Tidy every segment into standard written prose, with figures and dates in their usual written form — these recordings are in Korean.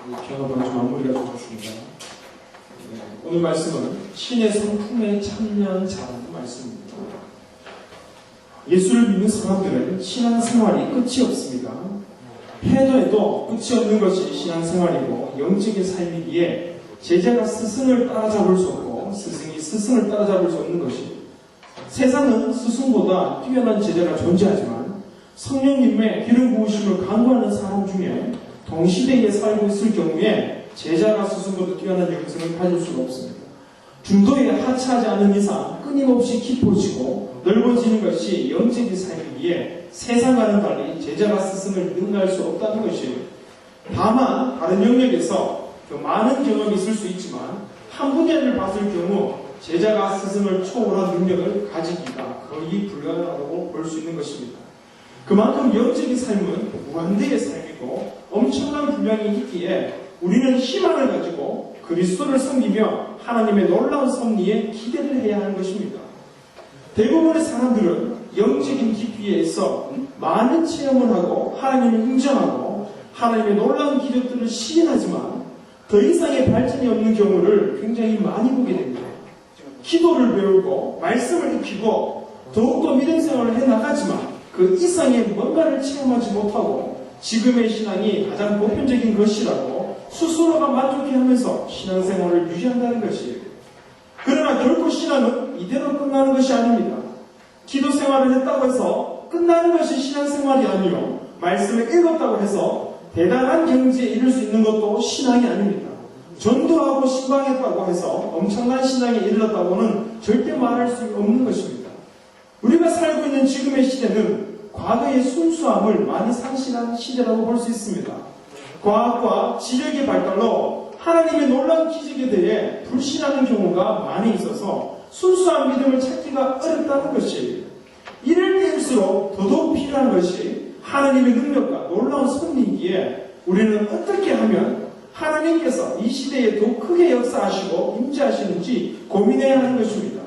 변호가 좀 마무리가 되었습니다. 오늘 말씀은 신의 성품에 참여한 자라는 말씀입니다. 예수를 믿는 사람들은 신앙생활이 끝이 없습니다. 해도 끝이 없는 것이 신앙생활이고 영적인 삶이기에 제자가 스승을 따라잡을 수 없고 스승이 스승을 따라잡을 수 없는 것이, 세상은 스승보다 뛰어난 제자가 존재하지만 성령님의 기름 부으심을 간구하는 사람 중에 동시대에 살고 있을 경우에 제자가 스승보다 뛰어난 영성을 가질 수가 없습니다. 중도에 하차하지 않는 이상 끊임없이 깊어지고 넓어지는 것이 영적인 삶이기에 세상과는 달리 제자가 스승을 능가할 수 없다는 것이에요. 다만 다른 영역에서 많은 경험이 있을 수 있지만 한 분야를 봤을 경우 제자가 스승을 초월한 능력을 가지기가 거의 불가능하다고 볼 수 있는 것입니다. 그만큼 영적인 삶은 무한대의 삶이고 엄청난 분량이 있기에 우리는 희망을 가지고 그리스도를 섬기며 하나님의 놀라운 섭리에 기대를 해야 하는 것입니다. 대부분의 사람들은 영적인 깊이에 있어 많은 체험을 하고 하나님을 인정하고 하나님의 놀라운 기적들을 시인하지만 더 이상의 발전이 없는 경우를 굉장히 많이 보게 됩니다. 기도를 배우고 말씀을 익히고 더욱더 믿음 생활을 해나가지만 그 이상의 뭔가를 체험하지 못하고 지금의 신앙이 가장 보편적인 것이라고 스스로가 만족해하면서 신앙생활을 유지한다는 것이에요. 그러나 결코 신앙은 이대로 끝나는 것이 아닙니다. 기도 생활을 했다고 해서 끝나는 것이 신앙생활이 아니요, 말씀을 읽었다고 해서 대단한 경지에 이를 수 있는 것도 신앙이 아닙니다. 전도하고 신방했다고 해서 엄청난 신앙에 이르렀다고는 절대 말할 수 없는 것입니다. 우리가 살고 있는 지금의 시대는 과거의 순수함을 많이 상실한 시대라고 볼 수 있습니다. 과학과 지력의 발달로 하나님의 놀라운 기적에 대해 불신하는 경우가 많이 있어서 순수한 믿음을 찾기가 어렵다는 것이에요. 이럴 때일수록 더더욱 필요한 것이 하나님의 능력과 놀라운 섭리이기에 우리는 어떻게 하면 하나님께서 이 시대에 더 크게 역사하시고 임재하시는지 고민해야 하는 것입니다.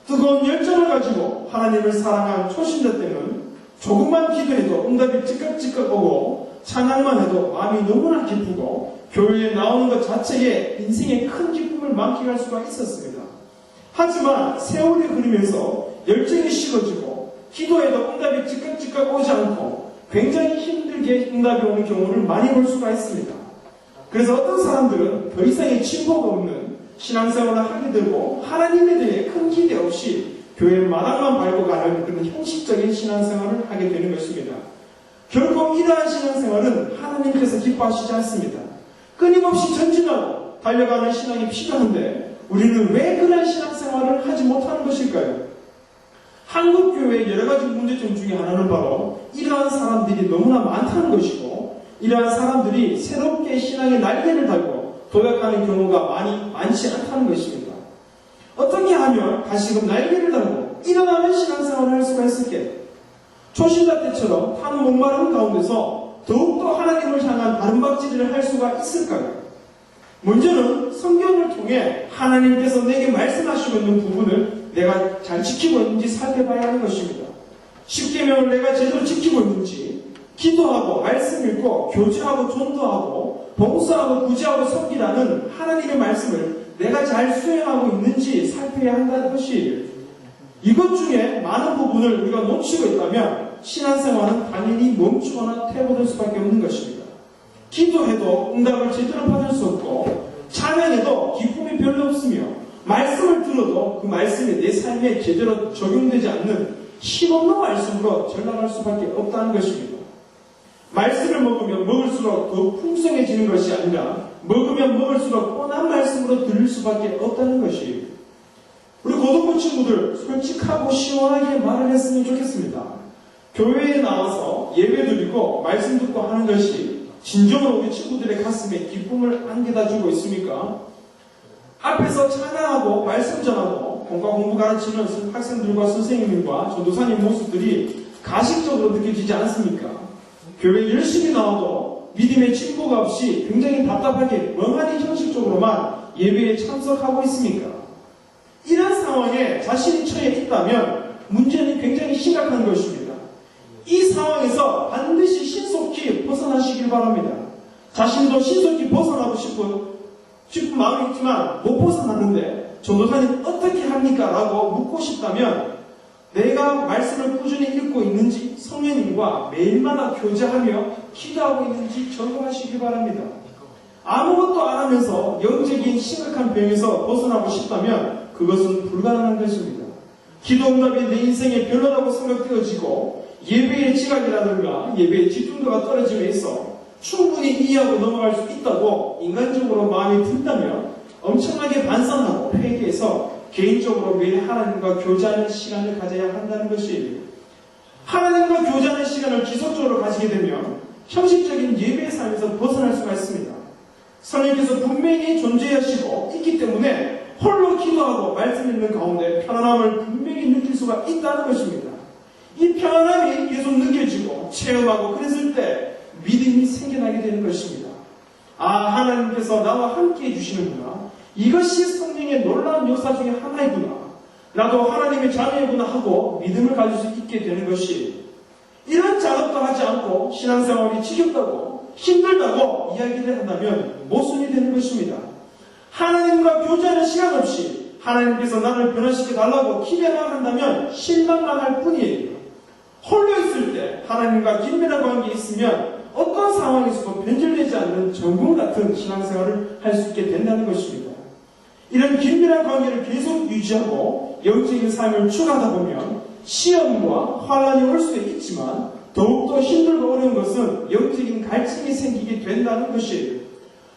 뜨거운 열정을 가지고 하나님을 사랑한 초신자 때는 조금만 기도해도 응답이 찌깍찌깍 오고 찬양만 해도 마음이 너무나 기쁘고 교회에 나오는 것 자체에 인생의 큰 기쁨을 만끽할 수가 있었습니다. 하지만 세월이 흐르면서 열정이 식어지고 기도해도 응답이 찌깍찌깍 오지 않고 굉장히 힘들게 응답이 오는 경우를 많이 볼 수가 있습니다. 그래서 어떤 사람들은 더 이상의 진보가 없는 신앙생활을 하게 되고 하나님에 대해 큰 기대 없이 교회 마당만 밟고 가는 그런 형식적인 신앙생활을 하게 되는 것입니다. 결국 이러한 신앙생활은 하나님께서 기뻐하시지 않습니다. 끊임없이 전진하고 달려가는 신앙이 필요한데 우리는 왜 그런 신앙생활을 하지 못하는 것일까요? 한국교회의 여러 가지 문제점 중에 하나는 바로 이러한 사람들이 너무나 많다는 것이고, 이러한 사람들이 새롭게 신앙의 날개를 달고 도약하는 경우가 많지 않다는 것입니다. 어떻게 하면 다시금 날개를 달고 일어나는 신앙생활을 할 수가 있을까요? 초신자 때처럼 타는 목마름 가운데서 더욱더 하나님을 향한 바른박질을 할 수가 있을까요? 먼저는 성경을 통해 하나님께서 내게 말씀하시고 있는 부분을 내가 잘 지키고 있는지 살펴봐야 하는 것입니다. 십계명을 내가 제대로 지키고 있는지, 기도하고 말씀 읽고 교제하고 전도하고 봉사하고 구제하고 섬기라는 하나님의 말씀을 내가 잘 수행하고 있는지 살펴야 한다는 것이에요. 이것 중에 많은 부분을 우리가 놓치고 있다면 신앙생활은 당연히 멈추거나 퇴보될 수밖에 없는 것입니다. 기도해도 응답을 제대로 받을 수 없고 찬양해도 기쁨이 별로 없으며 말씀을 들어도 그 말씀이 내 삶에 제대로 적용되지 않는 힘없는 말씀으로 전락할 수밖에 없다는 것입니다. 말씀을 먹으면 먹을수록 더 풍성해지는 것이 아니라 먹으면 먹을수록 뻔한 말씀으로 들릴 수밖에 없다는 것이에요. 우리 고등부 친구들 솔직하고 시원하게 말을 했으면 좋겠습니다. 교회에 나와서 예배 드리고 말씀 듣고 하는 것이 진정으로 우리 친구들의 가슴에 기쁨을 안겨다 주고 있습니까? 앞에서 찬양하고 말씀 전하고 공과 공부 가르치는 학생들과 선생님과 전도사님 모습들이 가식적으로 느껴지지 않습니까? 교회 열심히 나와도 믿음의 진보가 없이 굉장히 답답하게 멍하니 형식적으로만 예배에 참석하고 있습니까? 이런 상황에 자신이 처해 있다면 문제는 굉장히 심각한 것입니다. 이 상황에서 반드시 신속히 벗어나시길 바랍니다. 자신도 신속히 벗어나고 싶은 마음이 있지만 못 벗어나는데 전도사님 어떻게 합니까? 라고 묻고 싶다면 내가 말씀을 꾸준히 읽고 있는지 성령님과 매일마다 교제하며 기도하고 있는지 점검하시기 바랍니다. 아무것도 안 하면서 영적인 심각한 병에서 벗어나고 싶다면 그것은 불가능한 것입니다. 기도 응답이 내 인생에 별로라고 생각되어지고 예배의 지각이라든가 예배의 집중도가 떨어짐에 있어 충분히 이해하고 넘어갈 수 있다고 인간적으로 마음이 든다면 엄청나게 반성하고 회개해서 개인적으로 매일 하나님과 교제하는 시간을 가져야 한다는 것이에요. 하나님과 교제하는 시간을 지속적으로 가지게 되면 형식적인 예배의 삶에서 벗어날 수가 있습니다. 성령께서 분명히 존재하시고 있기 때문에 홀로 기도하고 말씀 읽는 가운데 편안함을 분명히 느낄 수가 있다는 것입니다. 이 편안함이 계속 느껴지고 체험하고 그랬을 때 믿음이 생겨나게 되는 것입니다. 아, 하나님께서 나와 함께 해주시는구나. 이것이 성령의 놀라운 역사 중에 하나이구나. 나도 하나님의 자녀이구나 하고 믿음을 가질 수 있게 되는 것이 이런 작업도 하지 않고 신앙생활이 지겹다고 힘들다고 이야기를 한다면 모순이 되는 것입니다. 하나님과 교제하는 시간 없이 하나님께서 나를 변화시켜 달라고 기대만 한다면 실망만 할 뿐이에요. 홀로 있을 때 하나님과 긴밀한 관계에 있으면 어떤 상황에서도 변질되지 않는 정금 같은 신앙생활을 할 수 있게 된다는 것입니다. 이런 긴밀한 관계를 계속 유지하고 영적인 삶을 추구하다 보면 시험과 환란이 올 수도 있지만 더욱더 힘들고 어려운 것은 영적인 갈증이 생기게 된다는 것이에요.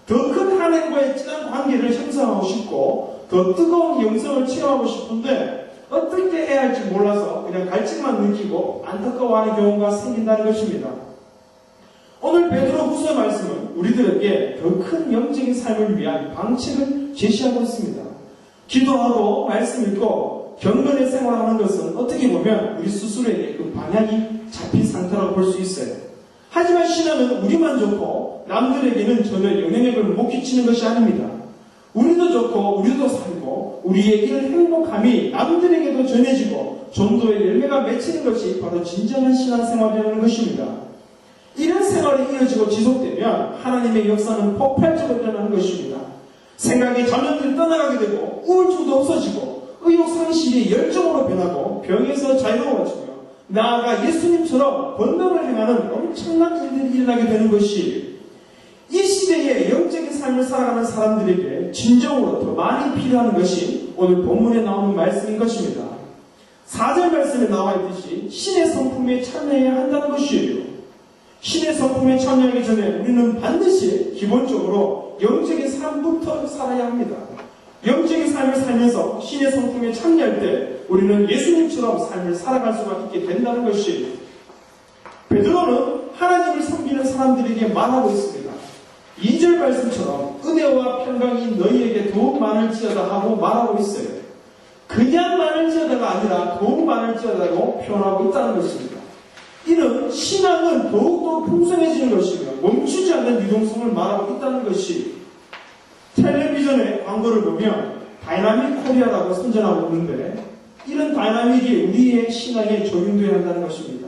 더 큰 하나님과의 진한 관계를 형성하고 싶고 더 뜨거운 영성을 체험하고 싶은데 어떻게 해야 할지 몰라서 그냥 갈증만 느끼고 안타까워하는 경우가 생긴다는 것입니다. 오늘 베드로후서 말씀은 우리들에게 더 큰 영적인 삶을 위한 방책을 제시하고 있습니다. 기도하고 말씀 읽고 경건의 생활하는 것은 어떻게 보면 우리 스스로에게 그 방향이 잡힌 상태라고 볼 수 있어요. 하지만 신앙은 우리만 좋고 남들에게는 전혀 영향력을 못 끼치는 것이 아닙니다. 우리도 좋고 우리도 살고 우리의 이런 행복함이 남들에게도 전해지고 전도의 열매가 맺히는 것이 바로 진정한 신앙생활이라는 것입니다. 이런 생활이 이어지고 지속되면 하나님의 역사는 폭발적으로 일어나는 것입니다. 생각이 잠잠히 떠나가게 되고 우울증도 없어지고 의욕 상실이 열정으로 변하고 병에서 자유로워지며 나아가 예수님처럼 번능을 행하는 엄청난 일들이 일어나게 되는 것이 이 시대의 영적인 삶을 살아가는 사람들에게 진정으로 더 많이 필요한 것이 오늘 본문에 나오는 말씀인 것입니다. 4절 말씀에 나와 있듯이 신의 성품에 참여해야 한다는 것이에요. 신의 성품에 참여하기 전에 우리는 반드시 기본적으로 영적인 삶부터 살아야 합니다. 영적인 삶을 살면서 신의 성품에 참여할 때 우리는 예수님처럼 삶을 살아갈 수가 있게 된다는 것이에요. 베드로는 하나님을 섬기는 사람들에게 말하고 있습니다. 2절 말씀처럼 은혜와 평강이 너희에게 더욱 많을지어다 하고 말하고 있어요. 그냥 많을지어다가 아니라 더욱 많을지어다고 표현하고 있다는 것입니다. 이는 신앙은 더욱더 풍성해지는 것이며 멈추지 않는 유동성을 말하고 있다는 것이 텔레비전의 광고를 보면 다이나믹 코리아라고 선전하고 있는데 이런 다이나믹이 우리의 신앙에 적용되어야 한다는 것입니다.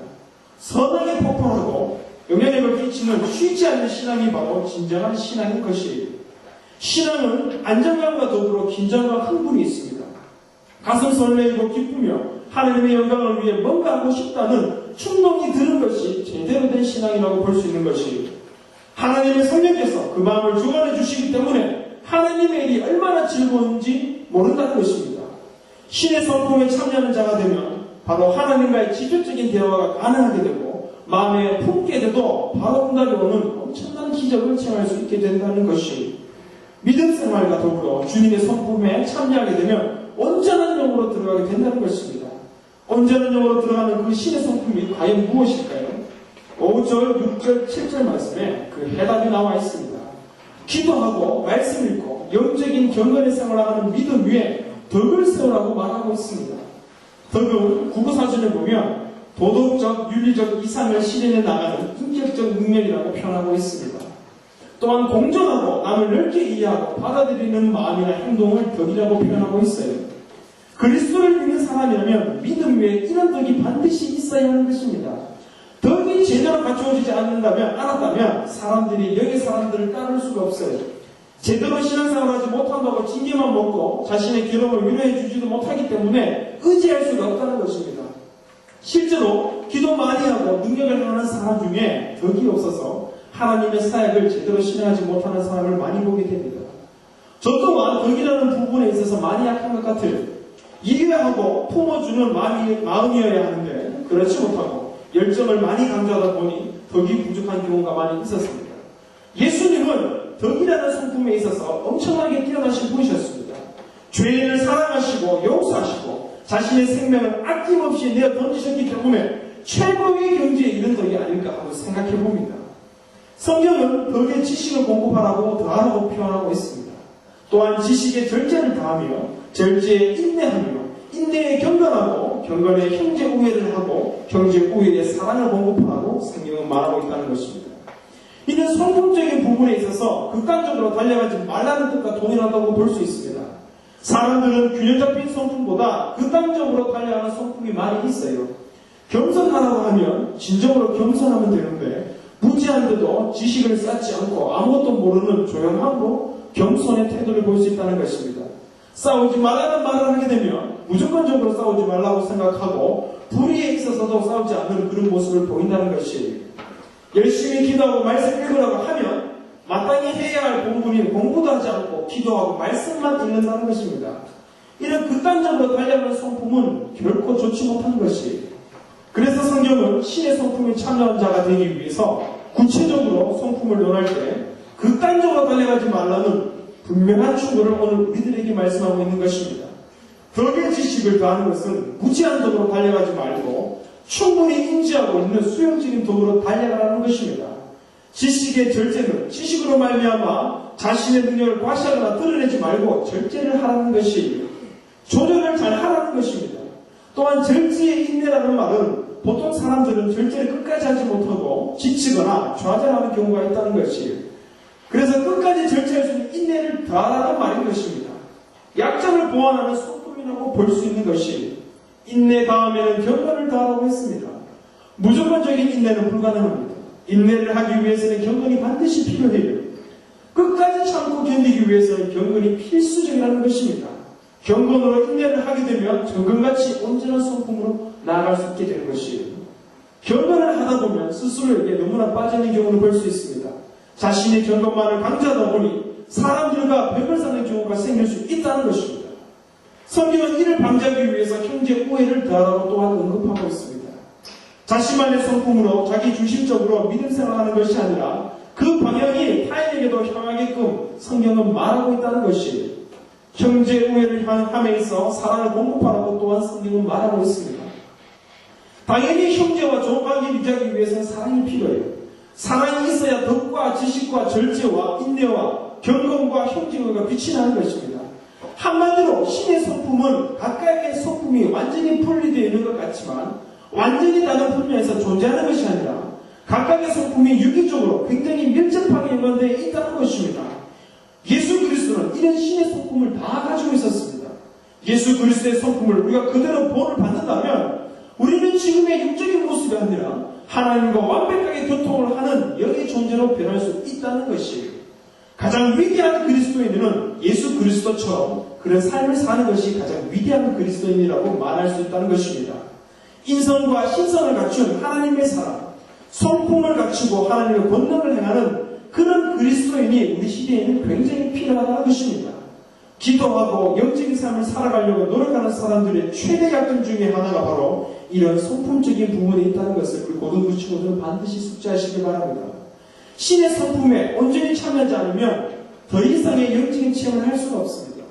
선하게 폭발하고 영향력을 끼치는 쉬지 않는 신앙이 바로 진정한 신앙인 것이에요. 신앙은 안정감과 더불어 긴장과 흥분이 있습니다. 가슴 설레이고 기쁘며 하나님의 영광을 위해 뭔가 하고 싶다는 충동이 드는 것이 제대로 된 신앙이라고 볼 수 있는 것이에요. 하나님의 성령께서 그 마음을 주관해 주시기 때문에 하나님의 일이 얼마나 즐거운지 모른다는 것입니다. 신의 성품에 참여하는 자가 되면 바로 하나님과의 직접적인 대화가 가능하게 되고 마음에 품게 돼도 바로 응답이 오는 엄청난 기적을 체험할 수 있게 된다는 것이 믿음 생활과 더불어 주님의 성품에 참여하게 되면 온전한 영으로 들어가게 된다는 것입니다. 온전한 영으로 들어가는 그 신의 성품이 과연 무엇일까요? 5절, 6절, 7절 말씀에 그 해답이 나와 있습니다. 기도하고 말씀 읽고 영적인 경건의 생활하는 믿음 위에 덕을 세우라고 말하고 있습니다. 덕은 국어사전에 보면 도덕적, 윤리적 이상을 실현해 나가는 인격적 능력이라고 표현하고 있습니다. 또한 공정하고 남을 넓게 이해하고 받아들이는 마음이나 행동을 덕이라고 표현하고 있어요. 그리스도를 믿는 사람이라면 믿음 위에 이런 덕이 반드시 있어야 하는 것입니다. 덕이 성품이 제대로 갖추어지지 않았다면 사람들이 여기 사람들을 따를 수가 없어요. 제대로 신앙생활을 하지 못한다고 징계만 먹고 자신의 괴로움을 위로해 주지도 못하기 때문에 의지할 수가 없다는 것입니다. 실제로 기도 많이 하고 능력을 하는 사람 중에 덕이 없어서 하나님의 사역을 제대로 실행하지 못하는 사람을 많이 보게 됩니다. 저 또한 덕이라는 부분에 있어서 많이 약한 것 같아요. 이해하고 품어주는 마음이어야 하는데 그렇지 못하고 열정을 많이 강조하다 보니 덕이 부족한 경우가 많이 있었습니다. 예수님은 덕이라는 성품에 있어서 엄청나게 뛰어나신 분이셨습니다. 죄인을 사랑하시고 용서하시고 자신의 생명을 아낌없이 내어 던지셨기 때문에 최고의 경지에 이른 덕이 아닐까 하고 생각해 봅니다. 성경은 덕의 지식을 공급하라고 더하라고 표현하고 있습니다. 또한 지식의 절제를 다하며 절제에 인내하며 인내에 경건하고 경건에 형제 우애를 하고 형제 우애에 사랑을 공급하라고 성경은 말하고 있다는 것입니다. 이는 성품적인 부분에 있어서 극단적으로 달려가지 말라는 뜻과 동일하다고 볼 수 있습니다. 사람들은 균형 잡힌 성품보다 극단적으로 달려가는 성품이 많이 있어요. 겸손하라고 하면 진정으로 겸손하면 되는데 무지한데도 지식을 쌓지 않고 아무것도 모르는 조용함으로 겸손의 태도를 볼 수 있다는 것입니다. 싸우지 말라는 말을 하게 되면 무조건적으로 싸우지 말라고 생각하고 불의에 있어서도 싸우지 않는 그런 모습을 보인다는 것이에요. 열심히 기도하고 말씀 읽으라고 하면 마땅히 해야 할 본분인 공부도 하지 않고 기도하고 말씀만 읽는다는 것입니다. 이런 극단적으로 달려가는 성품은 결코 좋지 못한 것이에요. 그래서 성경은 신의 성품에 참여한 자가 되기 위해서 구체적으로 성품을 논할 때 극단적으로 달려가지 말라는 분명한 충고를 오늘 우리들에게 말씀하고 있는 것입니다. 덕의 지식을 더하는 것은 무제한적으로 달려가지 말고 충분히 인지하고 있는 수용적인 덕으로 달려가라는 것입니다. 지식의 절제는 지식으로 말미암아 자신의 능력을 과시하거나 드러내지 말고 절제를 하라는 것이에요. 조절을 잘 하라는 것입니다. 또한 절제의 인내라는 말은 보통 사람들은 절제를 끝까지 하지 못하고 지치거나 좌절하는 경우가 있다는 것이에요. 그래서 끝까지 절제할 수 있는 인내를 더하라는 말인 것입니다. 약점을 보완하는 성품이라고 볼 수 있는 것이에요. 인내 다음에는 경건을 더하라고 했습니다. 무조건적인 인내는 불가능합니다. 인내를 하기 위해서는 경건이 반드시 필요해요. 끝까지 참고 견디기 위해서는 경건이 필수적이라는 것입니다. 경건으로 인내를 하게 되면 정금같이 온전한 성품으로 나아갈 수 있게 되는 것이에요. 경건을 하다 보면 스스로에게 너무나 빠지는 경우를 볼 수 있습니다. 자신의 경건만을 강조하다 보니 사람들과 벽을 쌓는 경우가 생길 수 있다는 것입니다. 성경은 이를 방지하기 위해서 형제 우애를 더하라고 또한 언급하고 있습니다. 자신만의 성품으로 자기 중심적으로 믿음 생활하는 것이 아니라 그 방향이 타인에게도 향하게끔 성경은 말하고 있다는 것이에요. 형제 우애를 함에 있어 사랑을 공급하라고 또한 성경은 말하고 있습니다. 당연히 형제와 좋은 관계를 유지하기 위해서는 사랑이 필요해요. 사랑이 있어야 덕과 지식과 절제와 인내와 경건과 형제가 빛이 나는 것입니다. 한마디로 신의 성품은 각각의 성품이 완전히 분리되어 있는 것 같지만 완전히 다른 분야에서 존재하는 것이 아니라 각각의 성품이 유기적으로 굉장히 밀접하게 연관되어 있다는 것입니다. 예수 그리스도는 이런 신의 성품을 다 가지고 있었습니다. 예수 그리스도의 성품을 우리가 그대로 본을 받는다면 우리는 지금의 육적인 모습이 아니라 하나님과 완벽하게 교통을 하는 영의 존재로 변할 수 있다는 것이에요. 가장 위대한 그리스도인은 예수 그리스도처럼 그런 삶을 사는 것이 가장 위대한 그리스도인이라고 말할 수 있다는 것입니다. 인성과 신성을 갖춘 하나님의 사람, 성품을 갖추고 하나님의 권능을 행하는 그런 그리스도인이 우리 시대에는 굉장히 필요하다는 것입니다. 기도하고 영적인 삶을 살아가려고 노력하는 사람들의 최대 약점 중에 하나가 바로 이런 성품적인 부분에 있다는 것을 우리 고등부 친구들은 반드시 숙지하시기 바랍니다. 신의 성품에 온전히 참여하지 않으면 더 이상의 영적인 체험을 할 수가 없습니다.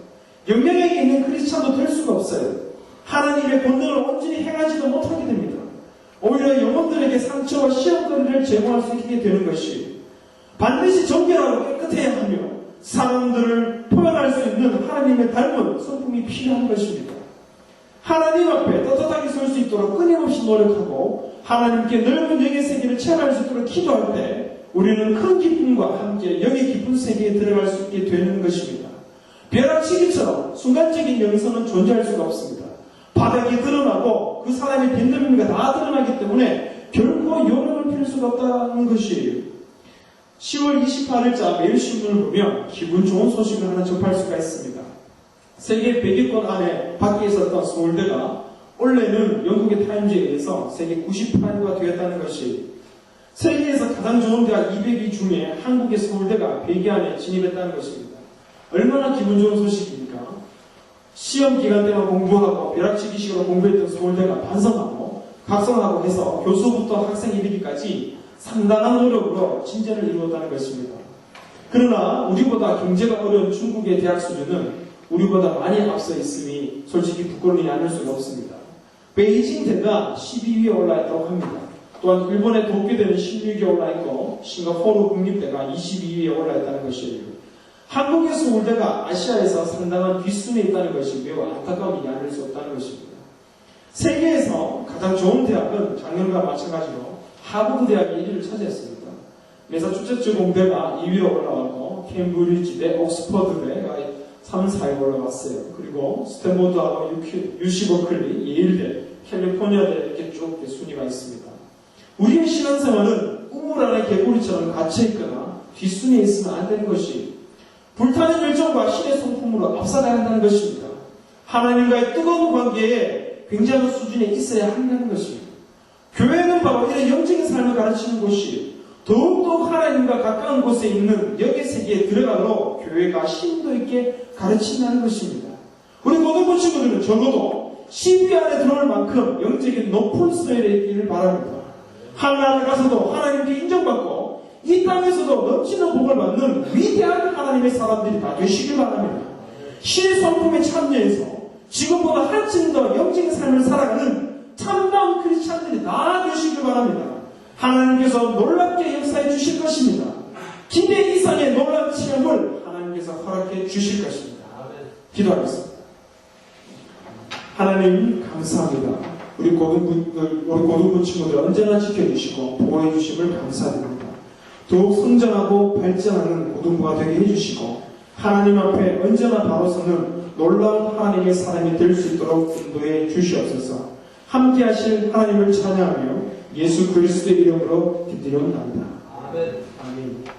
영향력이 있는 크리스찬도 될 수가 없어요. 하나님의 권능을 온전히 행하지도 못하게 됩니다. 오히려 영혼들에게 상처와 시험거리를 제공할 수 있게 되는 것이 반드시 정결하고 깨끗해야 하며 사람들을 표현할 수 있는 하나님의 닮은 성품이 필요한 것입니다. 하나님 앞에 떳떳하게 설 수 있도록 끊임없이 노력하고 하나님께 넓은 영의 세계를 체험할 수 있도록 기도할 때 우리는 큰 기쁨과 함께 영의 깊은 세계에 들어갈 수 있게 되는 것입니다. 벼락치기처럼 순간적인 영성은 존재할 수가 없습니다. 바닥이 드러나고 그 사람의 빈틈이가 다 드러나기 때문에 결코 요령을 필 수가 없다는 것이에요. 10월 28일자 매일신문을 보면 기분 좋은 소식을 하나 접할 수가 있습니다. 세계 100위권 안에 밖에 있었던 서울대가 원래는 영국의 타임즈에 의해서 세계 98위가 되었다는 것이 세계에서 가장 좋은 대학 200위 중에 한국의 서울대가 100위 안에 진입했다는 것입니다. 얼마나 기분 좋은 소식입니까? 시험 기간 때만 공부하고 벼락치기식으로 공부했던 서울대가 반성하고 각성하고 해서 교수부터 학생 이르기까지 상당한 노력으로 진전을 이루었다는 것입니다. 그러나 우리보다 경제가 어려운 중국의 대학 수준은 우리보다 많이 앞서 있음이 솔직히 부끄러움이 않을 수가 없습니다. 베이징대가 12위에 올라있다고 합니다. 또한 일본의 도쿄대는 16위에 올라있고 싱가포르 국립대가 22위에 올라있다는 것이에요. 한국의 서울대가 아시아에서 상당한 뒷순위에 있다는 것이 매우 안타까움이 아닐 수 없다는 것입니다. 세계에서 가장 좋은 대학은 작년과 마찬가지로 하버드 대학이 1위를 차지했습니다. 매사추세츠 공대가 2위로 올라왔고 캠브리지대, 옥스퍼드대가 3, 4위에 올라왔어요. 그리고 스탠포드하고 UC 버클리, 예일대, 캘리포니아대 이렇게 쭉 순위가 있습니다. 우리의 신앙생활은 우물 안에 개구리처럼 갇혀있거나 뒷순위에 있으면 안 되는 것이 불타는 열정과 신의 성품으로 앞서가야 한다는 것입니다. 하나님과의 뜨거운 관계에 굉장한 수준에 있어야 한다는 것입니다. 교회는 바로 이런 영적인 삶을 가르치는 곳이 더욱더 하나님과 가까운 곳에 있는 영의 세계에 들어가도록 교회가 심도 있게 가르친다는 것입니다. 우리 고등부 친구들은 적어도 10위 안에 들어올 만큼 영적인 높은 수준에 있기를 바랍니다. 하나님 가서도 하나님께 인정받고 이 땅에서도 넘치는 복을 받는 위대한 하나님의 사람들이 다 되시길 바랍니다. 신의 성품에 참여해서 지금보다 한층 더 영적인 삶을 살아가는 참다운 크리스찬들이 다 되시길 바랍니다. 하나님께서 놀랍게 역사해 주실 것입니다. 기대 이상의 놀라운 체험을 하나님께서 허락해 주실 것입니다. 기도하겠습니다. 하나님 감사합니다. 우리 고등부 친구들 언제나 지켜주시고 보호해 주심을 감사드립니다. 더욱 성장하고 발전하는 고등부가 되게 해주시고 하나님 앞에 언제나 바로 서는 놀라운 하나님의 사람이 될 수 있도록 인도해 주시옵소서. 함께 하실 하나님을 찬양하며 예수 그리스도의 이름으로 기도합니다. 아멘.